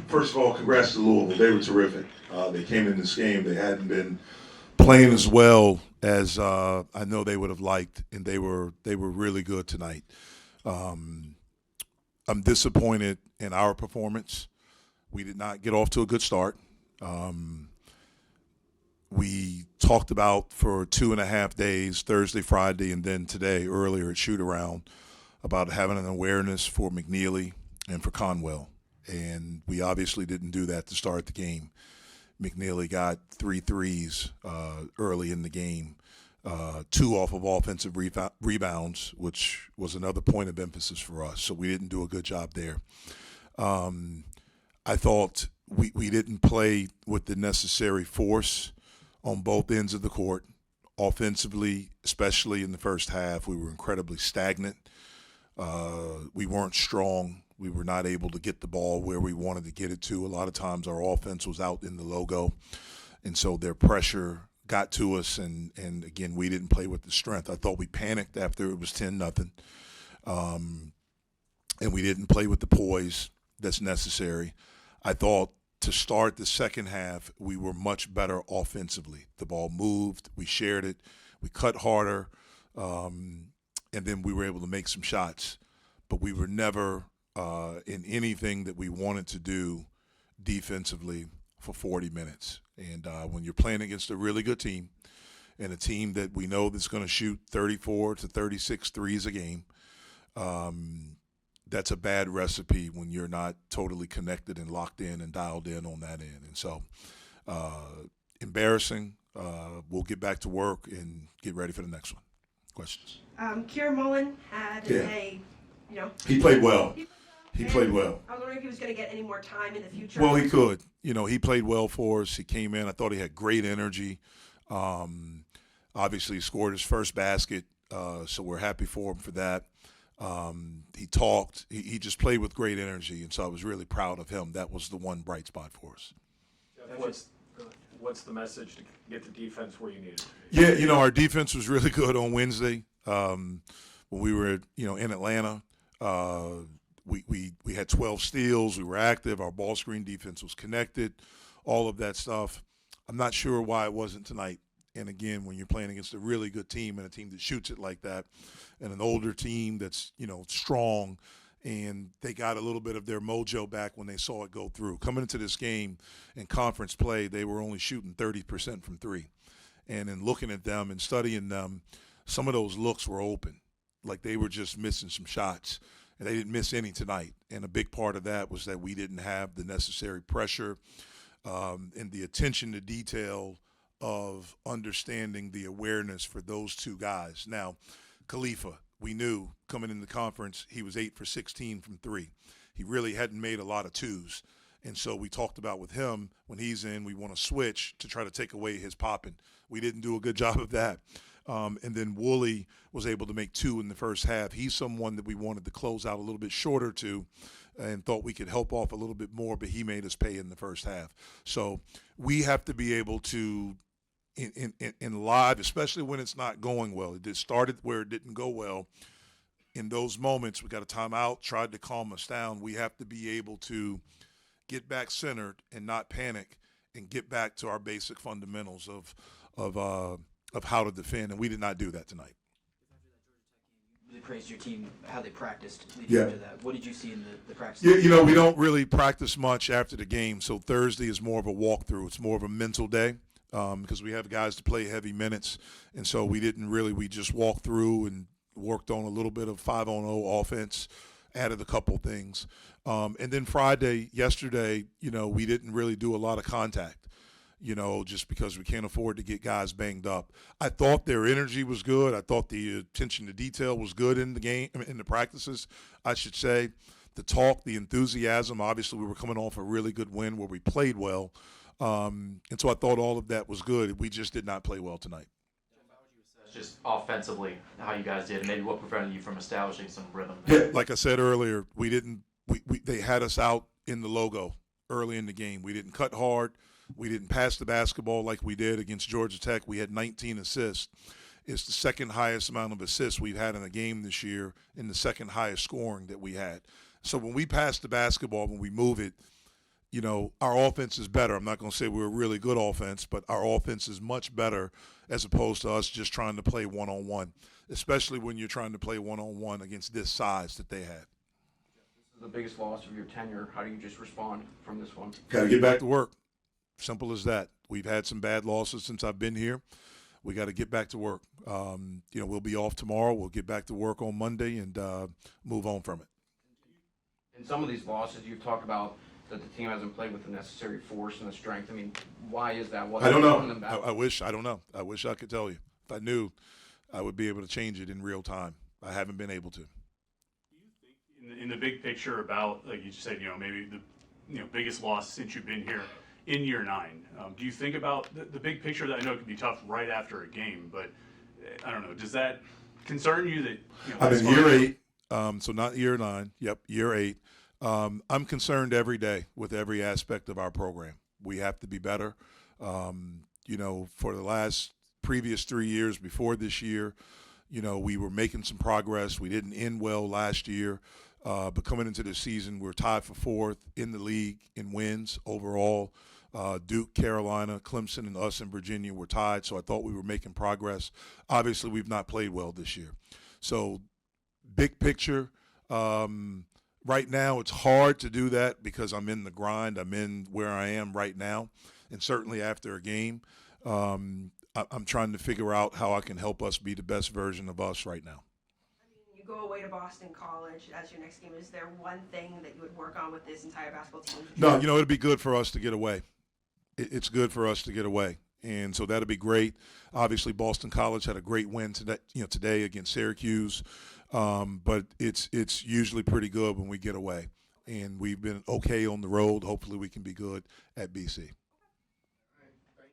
First of all, congrats to Louisville. They were terrific. They came in this game. They hadn't been playing as well as I know they would have liked, and they were really good tonight. Um, I'm disappointed in our performance. We did not get off to a good start. Um, we talked about for 2.5 days, Thursday, Friday, and then today earlier at shoot around about having an awareness for McNeely and for Conwell. And we obviously didn't do that to start the game. McNeely got 3 threes early in the game, two off of offensive rebounds, which was another point of emphasis for us. So we didn't do a good job there. Um, I thought we didn't play with the necessary force on both ends of the court. Offensively, especially in the first half, we were incredibly stagnant. We weren't strong. We were not able to get the ball where we wanted to get it to. A lot of times our offense was out in the logo, and so their pressure got to us, and again, we didn't play with the strength. I thought we panicked after it was 10-0, and we didn't play with the poise that's necessary. I thought to start the second half, we were much better offensively. The ball moved, we shared it, we cut harder, and then we were able to make some shots. But we were never in anything that we wanted to do defensively for 40 minutes. And when you're playing against a really good team and a team that we know that's going to shoot 34 to 36 threes a game, that's a bad recipe when you're not totally connected and locked in and dialed in on that end. And so embarrassing. We'll get back to work and get ready for the next one. Questions? Kieran Mullen had He played well. He played well. I was wondering if he was going to get any more time in the future. Well, he could. He played well for us. He came in. I thought he had great energy. Obviously, he scored his first basket, so we're happy for him for that. He talked. He just played with great energy, and so I was really proud of him. That was the one bright spot for us. What's the message to get the defense where you need it? Yeah, our defense was really good on Wednesday when we were, in Atlanta. We had 12 steals. We were active. Our ball screen defense was connected. All of that stuff. I'm not sure why it wasn't tonight. And again, when you're playing against a really good team and a team that shoots it like that, and an older team that's strong, and they got a little bit of their mojo back when they saw it go through. Coming into this game in conference play, they were only shooting 30% from three. And in looking at them and studying them, some of those looks were open. Like they were just missing some shots. And they didn't miss any tonight. And a big part of that was that we didn't have the necessary pressure and the attention to detail of understanding the awareness for those two guys. Now, Khalifa, we knew coming in the conference, he was 8 for 16 from three. He really hadn't made a lot of twos. And so we talked about with him, when he's in, we want to switch to try to take away his popping. We didn't do a good job of that. And then Woolley was able to make 2 in the first half. He's someone that we wanted to close out a little bit shorter to and thought we could help off a little bit more, but he made us pay in the first half. So we have to be able to, in live, especially when it's not going well. It started where it didn't go well. In those moments, we got a timeout, tried to calm us down. We have to be able to get back centered and not panic and get back to our basic fundamentals of how to defend, and we did not do that tonight. You really praised your team, how they practiced leading Yeah. up to that. What did you see in the practice? Yeah, we don't really practice much after the game, so Thursday is more of a walkthrough. It's more of a mental day because we have guys to play heavy minutes, and so we just walked through and worked on a little bit of 5-on-0 offense, added a couple things. And then yesterday, we didn't really do a lot of contact. Just because we can't afford to get guys banged up. I thought their energy was good. I thought the attention to detail was good in the game, in the practices, I should say. The talk, the enthusiasm, obviously we were coming off a really good win where we played well. And so I thought all of that was good. We just did not play well tonight. Just offensively, how you guys did, and maybe what prevented you from establishing some rhythm. Yeah, like I said earlier, they had us out in the logo early in the game. We didn't cut hard. We didn't pass the basketball like we did against Georgia Tech. We had 19 assists. It's the second highest amount of assists we've had in a game this year and the second highest scoring that we had. So when we pass the basketball, when we move it, our offense is better. I'm not going to say we're a really good offense, but our offense is much better as opposed to us just trying to play one-on-one, especially when you're trying to play one-on-one against this size that they had. This is the biggest loss of your tenure. How do you just respond from this one? Got to get back to work. Simple as that. We've had some bad losses since I've been here. We got to get back to work. We'll be off tomorrow. We'll get back to work on Monday and move on from it. In some of these losses, you've talked about that the team hasn't played with the necessary force and the strength. I mean, why is that? I don't know. I don't know. I wish I could tell you. If I knew, I would be able to change it in real time. I haven't been able to. Do you think in the big picture about, like you just said, maybe the biggest loss since you've been here in year 9, do you think about the big picture? That I know it can be tough right after a game, but I don't know. Does that concern you that I'm in year 8, so not year 9. Yep, year 8. I'm concerned every day with every aspect of our program. We have to be better. For the previous 3 years before this year, we were making some progress. We didn't end well last year, but coming into the season, we're tied for 4th in the league in wins overall. Duke, Carolina, Clemson, and us in Virginia were tied, so I thought we were making progress. Obviously, we've not played well this year. So big picture, right now, it's hard to do that because I'm in the grind. I'm in where I am right now. And certainly after a game, I'm trying to figure out how I can help us be the best version of us right now. You go away to Boston College as your next game. Is there one thing that you would work on with this entire basketball team? No, it'd be good for us to get away. It's good for us to get away. And so that'll be great. Obviously, Boston College had a great win today against Syracuse. But it's usually pretty good when we get away. And we've been okay on the road. Hopefully we can be good at BC.